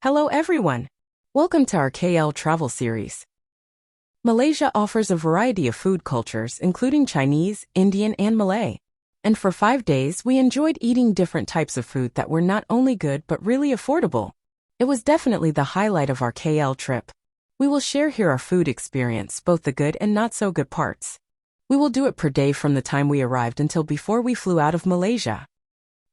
Hello everyone! Welcome to our KL travel series. Malaysia offers a variety of food cultures including Chinese, Indian and Malay. And for 5 days we enjoyed eating different types of food that were not only good but really affordable. It was definitely the highlight of our KL trip. We will share here our food experience, both the good and not so good parts. We will do it per day from the time we arrived until before we flew out of Malaysia.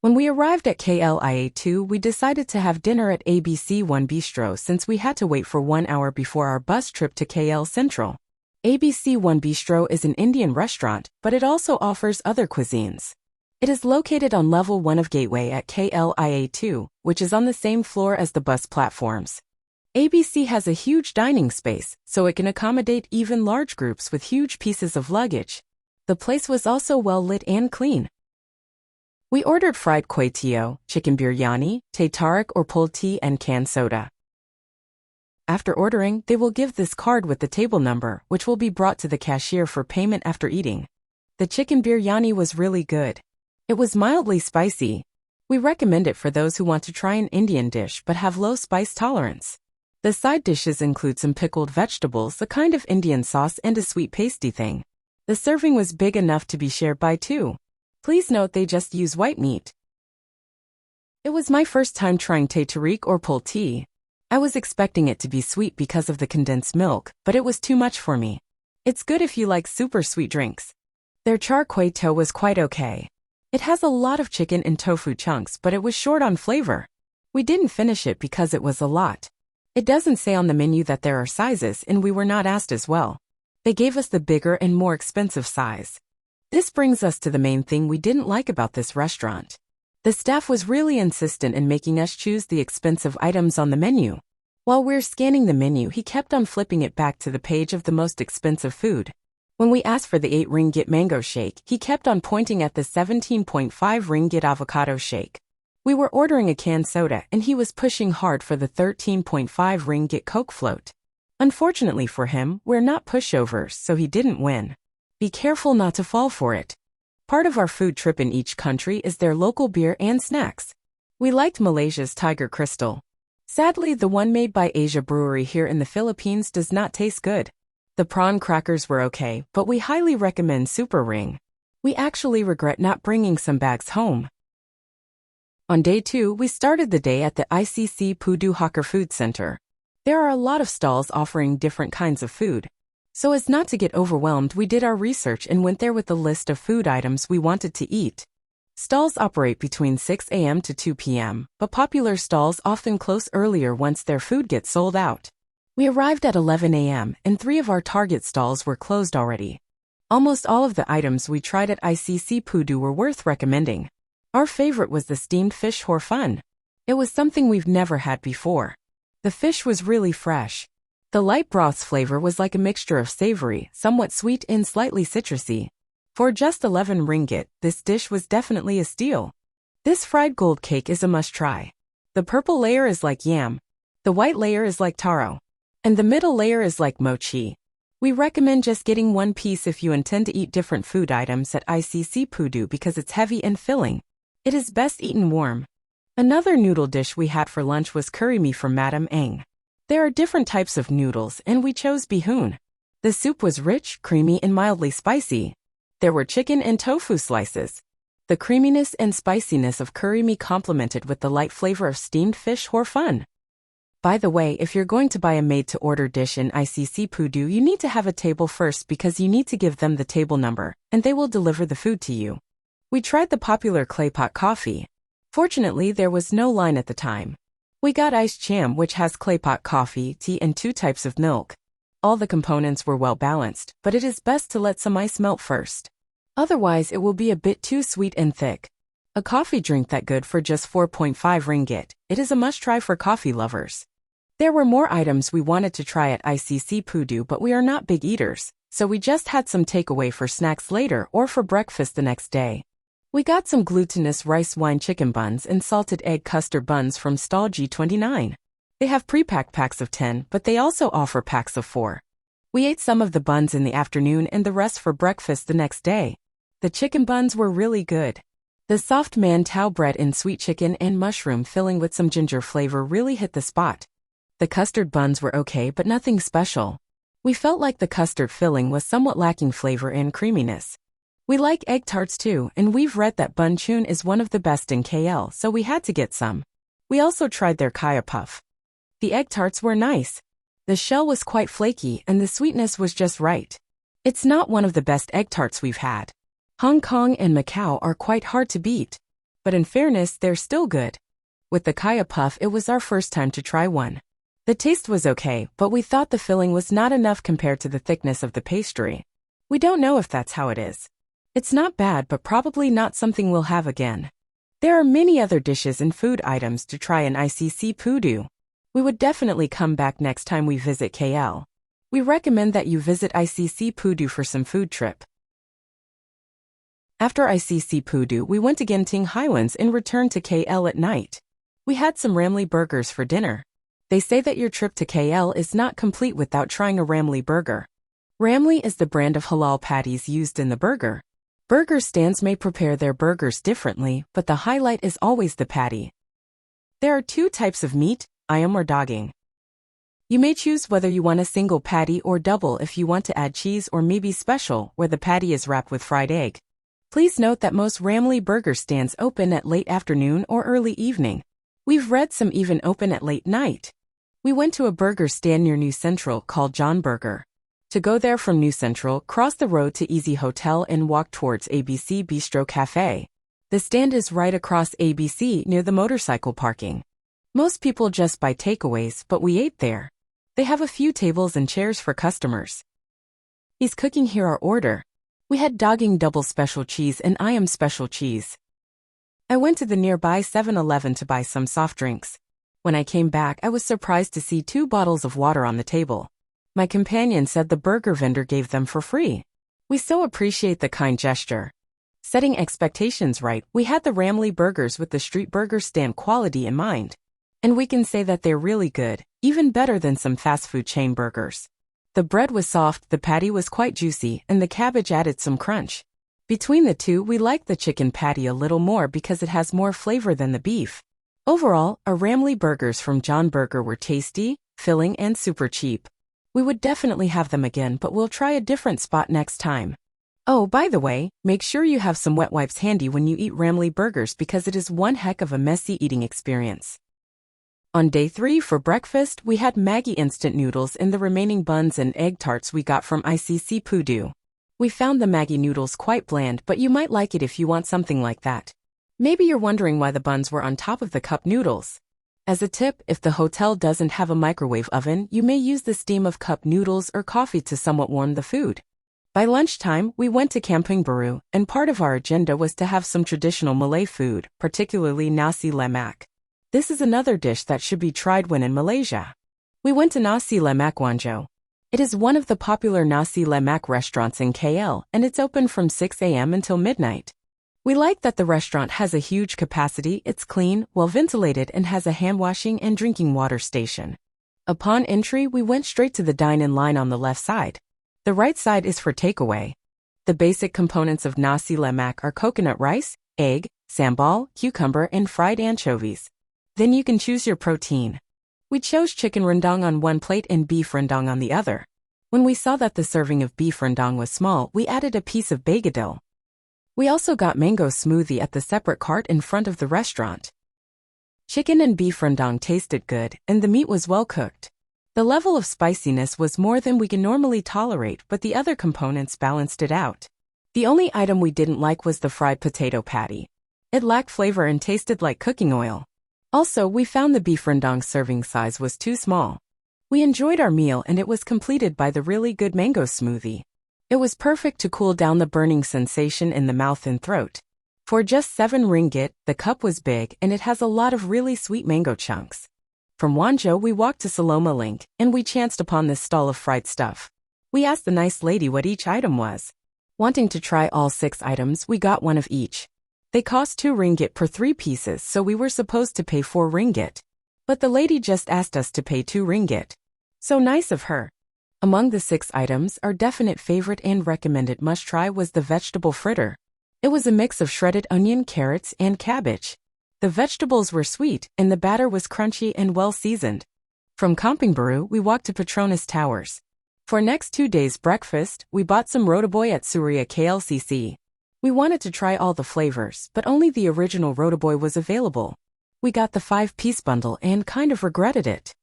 When we arrived at KLIA2, we decided to have dinner at ABC1 Bistro since we had to wait for 1 hour before our bus trip to KL Central. ABC1 Bistro is an Indian restaurant, but it also offers other cuisines. It is located on level 1 of Gateway at KLIA2, which is on the same floor as the bus platforms. ABC has a huge dining space, so it can accommodate even large groups with huge pieces of luggage. The place was also well lit and clean. We ordered fried kway teow, chicken biryani, teh tarik or pol tea and canned soda. After ordering, they will give this card with the table number, which will be brought to the cashier for payment after eating. The chicken biryani was really good. It was mildly spicy. We recommend it for those who want to try an Indian dish but have low spice tolerance. The side dishes include some pickled vegetables, a kind of Indian sauce and a sweet pasty thing. The serving was big enough to be shared by 2. Please note they just use white meat. It was my first time trying teh tarik or pol tea. I was expecting it to be sweet because of the condensed milk, but it was too much for me. It's good if you like super sweet drinks. Their char kway teow was quite okay. It has a lot of chicken and tofu chunks, but it was short on flavor. We didn't finish it because it was a lot. It doesn't say on the menu that there are sizes, and we were not asked as well. They gave us the bigger and more expensive size. This brings us to the main thing we didn't like about this restaurant. The staff was really insistent in making us choose the expensive items on the menu. While we're scanning the menu, he kept on flipping it back to the page of the most expensive food. When we asked for the 8 ringgit mango shake, he kept on pointing at the 17.5 ringgit avocado shake. We were ordering a canned soda and he was pushing hard for the 13.5 ringgit Coke float. Unfortunately for him, we're not pushovers, so he didn't win. Be careful not to fall for it. Part of our food trip in each country is their local beer and snacks. We liked Malaysia's Tiger Crystal. Sadly, the one made by Asia Brewery here in the Philippines does not taste good. The prawn crackers were okay, but we highly recommend Super Ring. We actually regret not bringing some bags home. On day 2, we started the day at the ICC Pudu Hawker Food Center. There are a lot of stalls offering different kinds of food. So as not to get overwhelmed, we did our research and went there with a list of food items we wanted to eat. Stalls operate between 6 a.m. to 2 p.m., but popular stalls often close earlier once their food gets sold out. We arrived at 11 a.m., and 3 of our target stalls were closed already. Almost all of the items we tried at ICC Pudu were worth recommending. Our favorite was the steamed fish hor fun. It was something we've never had before. The fish was really fresh. The light broth's flavor was like a mixture of savory, somewhat sweet and slightly citrusy. For just 11 ringgit, this dish was definitely a steal. This fried gold cake is a must-try. The purple layer is like yam. The white layer is like taro. And the middle layer is like mochi. We recommend just getting one piece if you intend to eat different food items at ICC Pudu because it's heavy and filling. It is best eaten warm. Another noodle dish we had for lunch was curry mee from Madam Eng. There are different types of noodles, and we chose bihun. The soup was rich, creamy, and mildly spicy. There were chicken and tofu slices. The creaminess and spiciness of curry mee complemented with the light flavor of steamed fish hor fun. By the way, if you're going to buy a made-to-order dish in ICC Pudu, you need to have a table first because you need to give them the table number, and they will deliver the food to you. We tried the popular clay pot coffee. Fortunately, there was no line at the time. We got iced cham, which has clay pot coffee, tea, and 2 types of milk. All the components were well balanced, but it is best to let some ice melt first. Otherwise, it will be a bit too sweet and thick. A coffee drink that good for just 4.5 ringgit. It is a must-try for coffee lovers. There were more items we wanted to try at ICC Pudu, but we are not big eaters, so we just had some takeaway for snacks later or for breakfast the next day. We got some glutinous rice wine chicken buns and salted egg custard buns from stall G29. They have pre-packed packs of 10, but they also offer packs of 4. We ate some of the buns in the afternoon and the rest for breakfast the next day. The chicken buns were really good. The soft man-tao bread and sweet chicken and mushroom filling with some ginger flavor really hit the spot. The custard buns were okay but nothing special. We felt like the custard filling was somewhat lacking flavor and creaminess. We like egg tarts too, and we've read that bun chun is one of the best in KL, so we had to get some. We also tried their kaya puff. The egg tarts were nice. The shell was quite flaky and the sweetness was just right. It's not one of the best egg tarts we've had. Hong Kong and Macau are quite hard to beat. But in fairness, they're still good. With the kaya puff, it was our first time to try one. The taste was okay, but we thought the filling was not enough compared to the thickness of the pastry. We don't know if that's how it is. It's not bad, but probably not something we'll have again. There are many other dishes and food items to try in ICC Pudu. We would definitely come back next time we visit KL. We recommend that you visit ICC Pudu for some food trip. After ICC Pudu, we went to Genting Highlands and returned to KL at night. We had some Ramly burgers for dinner. They say that your trip to KL is not complete without trying a Ramly burger. Ramly is the brand of halal patties used in the burger. Burger stands may prepare their burgers differently, but the highlight is always the patty. There are two types of meat, ayam or daging. You may choose whether you want a single patty or double if you want to add cheese, or maybe special, where the patty is wrapped with fried egg. Please note that most Ramly burger stands open at late afternoon or early evening. We've read some even open at late night. We went to a burger stand near New Central called John Burger. To go there from New Central, cross the road to Easy Hotel and walk towards ABC Bistro Cafe. The stand is right across ABC near the motorcycle parking. Most people just buy takeaways, but we ate there. They have a few tables and chairs for customers. He's cooking here our order. We had daging double special cheese and ayam special cheese. I went to the nearby 7-Eleven to buy some soft drinks. When I came back, I was surprised to see 2 bottles of water on the table. My companion said the burger vendor gave them for free. We so appreciate the kind gesture. Setting expectations right, we had the Ramly burgers with the street burger stand quality in mind. And we can say that they're really good, even better than some fast food chain burgers. The bread was soft, the patty was quite juicy, and the cabbage added some crunch. Between the two, we like the chicken patty a little more because it has more flavor than the beef. Overall, our Ramly burgers from John Burger were tasty, filling, and super cheap. We would definitely have them again, but we'll try a different spot next time. Oh, by the way, make sure you have some wet wipes handy when you eat Ramly burgers because it is one heck of a messy eating experience. On day 3 for breakfast, we had Maggi instant noodles and the remaining buns and egg tarts we got from ICC Pudu. We found the Maggi noodles quite bland, but you might like it if you want something like that. Maybe you're wondering why the buns were on top of the cup noodles. As a tip, if the hotel doesn't have a microwave oven, you may use the steam of cup noodles or coffee to somewhat warm the food. By lunchtime, we went to Kampung Baru, and part of our agenda was to have some traditional Malay food, particularly nasi lemak. This is another dish that should be tried when in Malaysia. We went to Nasi Lemak Wanjo. It is one of the popular nasi lemak restaurants in KL, and it's open from 6 a.m. until midnight. We like that the restaurant has a huge capacity, it's clean, well ventilated, and has a hand-washing and drinking water station. Upon entry, we went straight to the dine-in line on the left side. The right side is for takeaway. The basic components of nasi lemak are coconut rice, egg, sambal, cucumber, and fried anchovies. Then you can choose your protein. We chose chicken rendang on one plate and beef rendang on the other. When we saw that the serving of beef rendang was small, we added a piece of begedil. We also got mango smoothie at the separate cart in front of the restaurant. Chicken and beef rendang tasted good, and the meat was well cooked. The level of spiciness was more than we can normally tolerate, but the other components balanced it out. The only item we didn't like was the fried potato patty. It lacked flavor and tasted like cooking oil. Also, we found the beef rendang serving size was too small. We enjoyed our meal and it was completed by the really good mango smoothie. It was perfect to cool down the burning sensation in the mouth and throat. For just 7 ringgit, the cup was big and it has a lot of really sweet mango chunks. From Wanjo, we walked to Saloma Link, and we chanced upon this stall of fried stuff. We asked the nice lady what each item was. Wanting to try all 6 items, we got one of each. They cost 2 ringgit per 3 pieces, so we were supposed to pay 4 ringgit. But the lady just asked us to pay 2 ringgit. So nice of her. Among the 6 items, our definite favorite and recommended must-try was the vegetable fritter. It was a mix of shredded onion, carrots, and cabbage. The vegetables were sweet, and the batter was crunchy and well-seasoned. From Kampong Baru, we walked to Petronas Towers. For next 2 days' breakfast, we bought some rotiboy at Surya KLCC. We wanted to try all the flavors, but only the original rotiboy was available. We got the 5-piece bundle and kind of regretted it.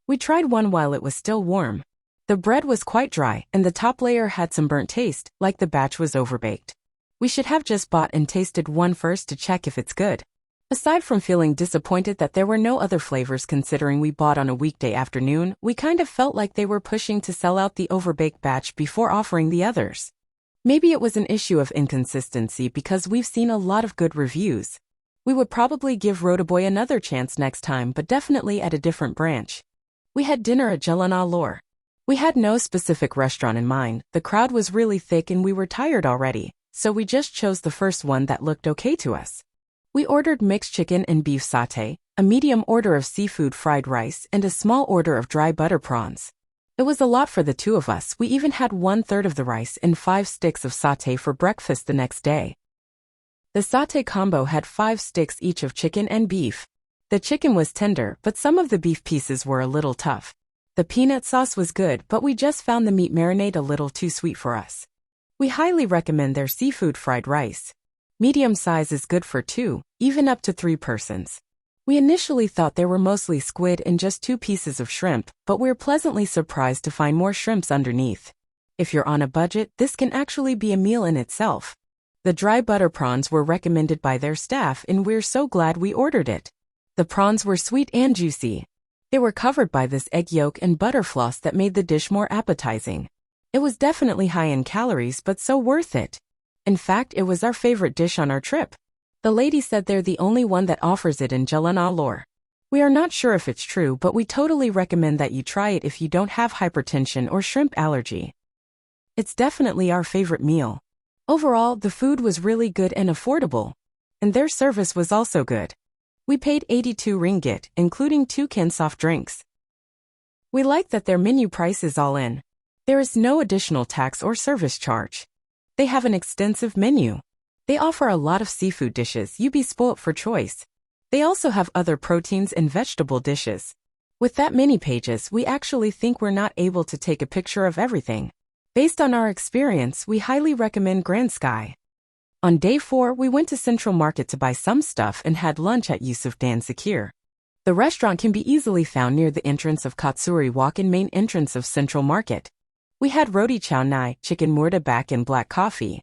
We tried one while it was still warm. The bread was quite dry, and the top layer had some burnt taste, like the batch was overbaked. We should have just bought and tasted one first to check if it's good. Aside from feeling disappointed that there were no other flavors considering we bought on a weekday afternoon, we kind of felt like they were pushing to sell out the overbaked batch before offering the others. Maybe it was an issue of inconsistency because we've seen a lot of good reviews. We would probably give rotiboy another chance next time, but definitely at a different branch. We had dinner at Jalan Alor. We had no specific restaurant in mind, the crowd was really thick and we were tired already, so we just chose the first one that looked okay to us. We ordered mixed chicken and beef satay, a medium order of seafood fried rice, and a small order of dry butter prawns. It was a lot for the two of us. We even had 1/3 of the rice and 5 sticks of satay for breakfast the next day. The satay combo had 5 sticks each of chicken and beef. The chicken was tender, but some of the beef pieces were a little tough. The peanut sauce was good, but we just found the meat marinade a little too sweet for us. We highly recommend their seafood fried rice. Medium size is good for 2, even up to 3 persons. We initially thought there were mostly squid and just 2 pieces of shrimp, but we're pleasantly surprised to find more shrimps underneath. If you're on a budget, this can actually be a meal in itself. The dry butter prawns were recommended by their staff and we're so glad we ordered it. The prawns were sweet and juicy. They were covered by this egg yolk and butter floss that made the dish more appetizing. It was definitely high in calories but so worth it. In fact, it was our favorite dish on our trip. The lady said they're the only one that offers it in Jalan Alor. We are not sure if it's true, but we totally recommend that you try it if you don't have hypertension or shrimp allergy. It's definitely our favorite meal. Overall, the food was really good and affordable. And their service was also good. We paid 82 ringgit, including 2 canned soft drinks. We like that their menu price is all in. There is no additional tax or service charge. They have an extensive menu. They offer a lot of seafood dishes, you'd be spoilt for choice. They also have other proteins and vegetable dishes. With that many pages, we actually think we're not able to take a picture of everything. Based on our experience, we highly recommend Grand Sky. On day 4, we went to Central Market to buy some stuff and had lunch at Yusuf Dan Zakir. The restaurant can be easily found near the entrance of Katsuri Walk and main entrance of Central Market. We had roti chow nai, chicken murta bak and black coffee.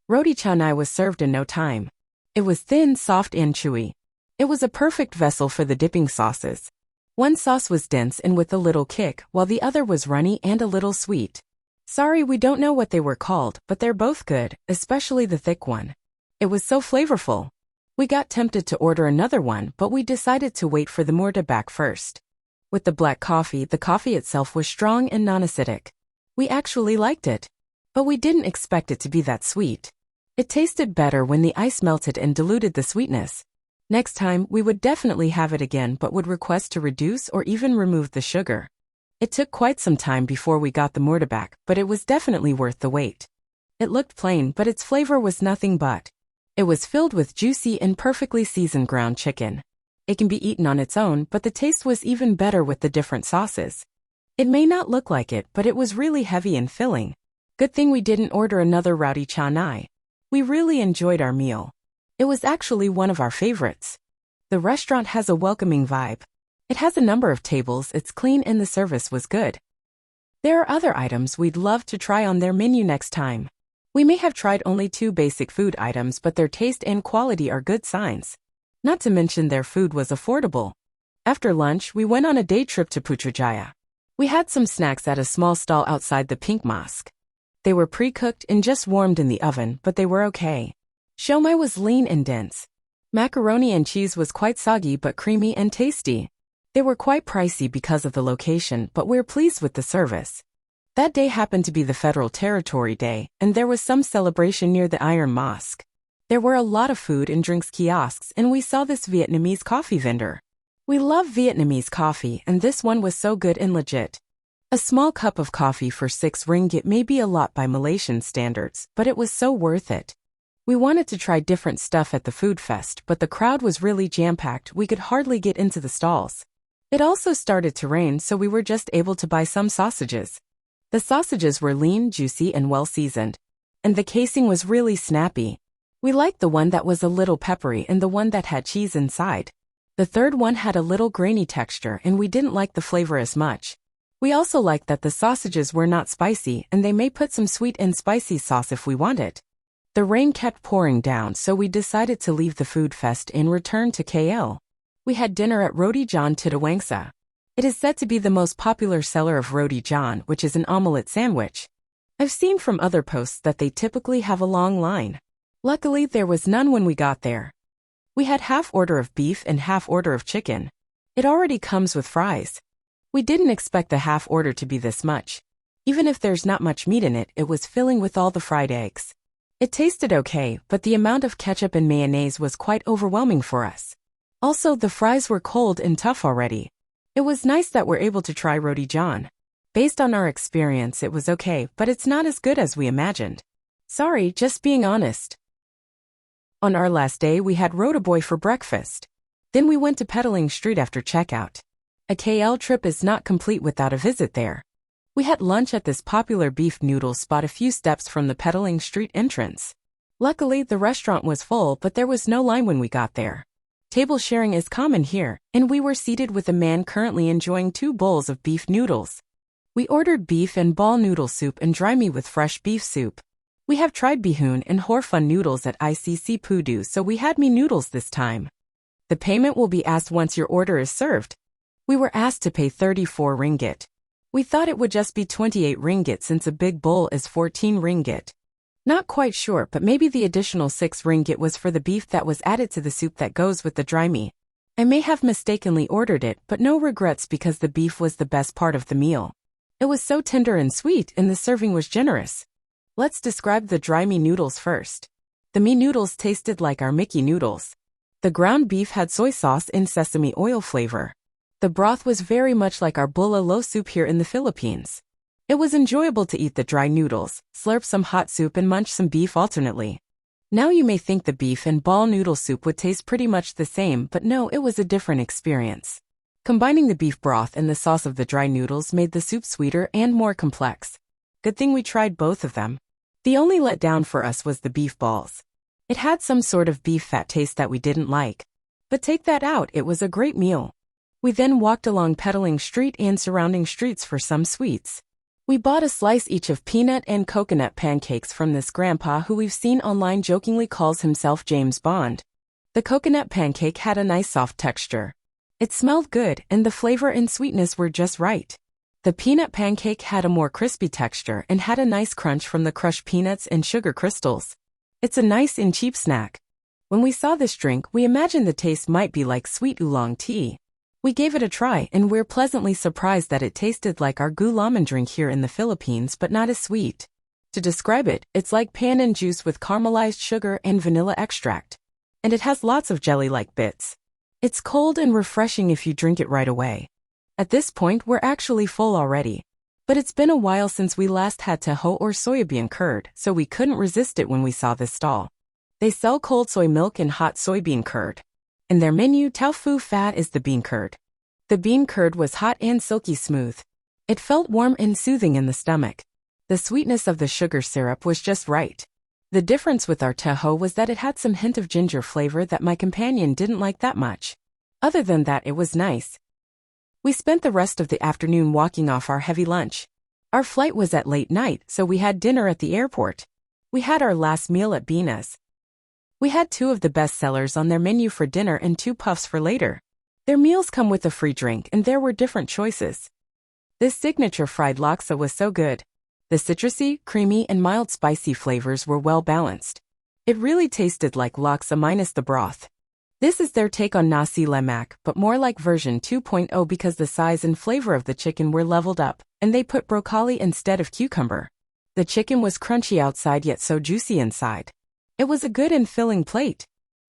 Roti chow nai was served in no time. It was thin, soft and chewy. It was a perfect vessel for the dipping sauces. One sauce was dense and with a little kick, while the other was runny and a little sweet. Sorry, we don't know what they were called, but they're both good, especially the thick one. It was so flavorful. We got tempted to order another one, but we decided to wait for the murta bak first. With the black coffee, the coffee itself was strong and non-acidic. We actually liked it. But we didn't expect it to be that sweet. It tasted better when the ice melted and diluted the sweetness. Next time, we would definitely have it again but would request to reduce or even remove the sugar. It took quite some time before we got the murta bak, but it was definitely worth the wait. It looked plain, but its flavor was nothing but. It was filled with juicy and perfectly seasoned ground chicken. It can be eaten on its own, but the taste was even better with the different sauces. It may not look like it, but it was really heavy and filling. Good thing we didn't order another roti chow nai. We really enjoyed our meal. It was actually one of our favorites. The restaurant has a welcoming vibe. It has a number of tables, it's clean and the service was good. There are other items we'd love to try on their menu next time. We may have tried only 2 basic food items, but their taste and quality are good signs. Not to mention their food was affordable. After lunch, we went on a day trip to Putrajaya. We had some snacks at a small stall outside the Pink Mosque. They were pre-cooked and just warmed in the oven, but they were okay. Siomai was lean and dense. Macaroni and cheese was quite soggy but creamy and tasty. They were quite pricey because of the location, but we're pleased with the service. That day happened to be the Federal Territory Day, and there was some celebration near the Iron Mosque. There were a lot of food and drinks kiosks, and we saw this Vietnamese coffee vendor. We love Vietnamese coffee, and this one was so good and legit. A small cup of coffee for 6 ringgit may be a lot by Malaysian standards, but it was so worth it. We wanted to try different stuff at the food fest, but the crowd was really jam-packed, we could hardly get into the stalls. It also started to rain, so we were just able to buy some sausages. The sausages were lean, juicy, and well-seasoned. And the casing was really snappy. We liked the one that was a little peppery and the one that had cheese inside. The third one had a little grainy texture and we didn't like the flavor as much. We also liked that the sausages were not spicy and they may put some sweet and spicy sauce if we want it. The rain kept pouring down, so we decided to leave the food fest and return to KL. We had dinner at Roti John Tidawangsa. It is said to be the most popular seller of Roti John, which is an omelette sandwich. I've seen from other posts that they typically have a long line. Luckily, there was none when we got there. We had half order of beef and half order of chicken. It already comes with fries. We didn't expect the half order to be this much. Even if there's not much meat in it, it was filling with all the fried eggs. It tasted okay, but the amount of ketchup and mayonnaise was quite overwhelming for us. Also, the fries were cold and tough already. It was nice that we're able to try Roti John. Based on our experience, it was okay, but it's not as good as we imagined. Sorry, just being honest. On our last day, we had Rotaboy for breakfast. Then we went to Petaling Street after checkout. A KL trip is not complete without a visit there. We had lunch at this popular beef noodle spot a few steps from the Petaling Street entrance. Luckily, the restaurant was full, but there was no line when we got there. Table sharing is common here, and we were seated with a man currently enjoying 2 bowls of beef noodles. We ordered beef and ball noodle soup and dry mee with fresh beef soup. We have tried bihun and hor fun noodles at ICC Pudu, so we had mee noodles this time. The payment will be asked once your order is served. We were asked to pay 34 ringgit. We thought it would just be 28 ringgit since a big bowl is 14 ringgit. Not quite sure, but maybe the additional 6 ringgit was for the beef that was added to the soup that goes with the dry mee. I may have mistakenly ordered it, but no regrets because the beef was the best part of the meal. It was so tender and sweet, and the serving was generous. Let's describe the dry mee noodles first. The mee noodles tasted like our Mickey noodles. The ground beef had soy sauce and sesame oil flavor. The broth was very much like our bulalo soup here in the Philippines. It was enjoyable to eat the dry noodles, slurp some hot soup and munch some beef alternately. Now you may think the beef and ball noodle soup would taste pretty much the same, but no, it was a different experience. Combining the beef broth and the sauce of the dry noodles made the soup sweeter and more complex. Good thing we tried both of them. The only letdown for us was the beef balls. It had some sort of beef fat taste that we didn't like. But take that out, it was a great meal. We then walked along Petaling Street and surrounding streets for some sweets. We bought a slice each of peanut and coconut pancakes from this grandpa who we've seen online jokingly calls himself James Bond. The coconut pancake had a nice soft texture. It smelled good and the flavor and sweetness were just right. The peanut pancake had a more crispy texture and had a nice crunch from the crushed peanuts and sugar crystals. It's a nice and cheap snack. When we saw this drink, we imagined the taste might be like sweet oolong tea. We gave it a try and we're pleasantly surprised that it tasted like our gulaman drink here in the Philippines but not as sweet. To describe it, it's like pandan juice with caramelized sugar and vanilla extract. And it has lots of jelly-like bits. It's cold and refreshing if you drink it right away. At this point, we're actually full already. But it's been a while since we last had taho or soybean curd, so we couldn't resist it when we saw this stall. They sell cold soy milk and hot soybean curd. In their menu, tofu fat is the bean curd. The bean curd was hot and silky smooth. It felt warm and soothing in the stomach. The sweetness of the sugar syrup was just right. The difference with our taho was that it had some hint of ginger flavor that my companion didn't like that much. Other than that, it was nice. We spent the rest of the afternoon walking off our heavy lunch. Our flight was at late night, so we had dinner at the airport. We had our last meal at Bina's. We had 2 of the best sellers on their menu for dinner and 2 puffs for later. Their meals come with a free drink and there were different choices. This signature fried laksa was so good. The citrusy, creamy, and mild spicy flavors were well balanced. It really tasted like laksa minus the broth. This is their take on nasi lemak, but more like version 2.0 because the size and flavor of the chicken were leveled up, and they put broccoli instead of cucumber. The chicken was crunchy outside yet so juicy inside. It was a good and filling plate.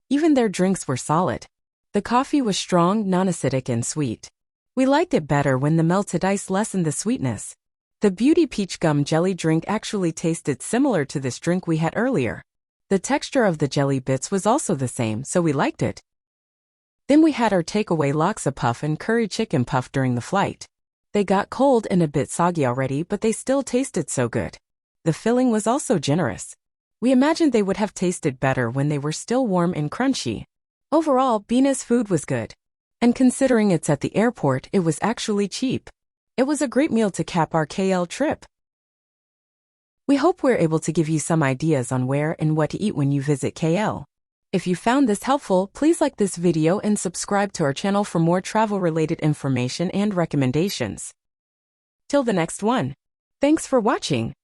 Even their drinks were solid. The coffee was strong, non-acidic, and sweet. We liked it better when the melted ice lessened the sweetness. The Beauty Peach Gum Jelly drink actually tasted similar to this drink we had earlier. The The texture of the jelly bits was also the same, so we liked it. Then we had our takeaway laksa puff and curry chicken puff during the flight. They got cold and a bit soggy already, but they still tasted so good. The filling was also generous. We imagined they would have tasted better when they were still warm and crunchy. Overall, Bina's food was good. And considering it's at the airport, it was actually cheap. It was a great meal to cap our KL trip. We hope we're able to give you some ideas on where and what to eat when you visit KL. If you found this helpful, please like this video and subscribe to our channel for more travel-related information and recommendations. Till the next one. Thanks for watching.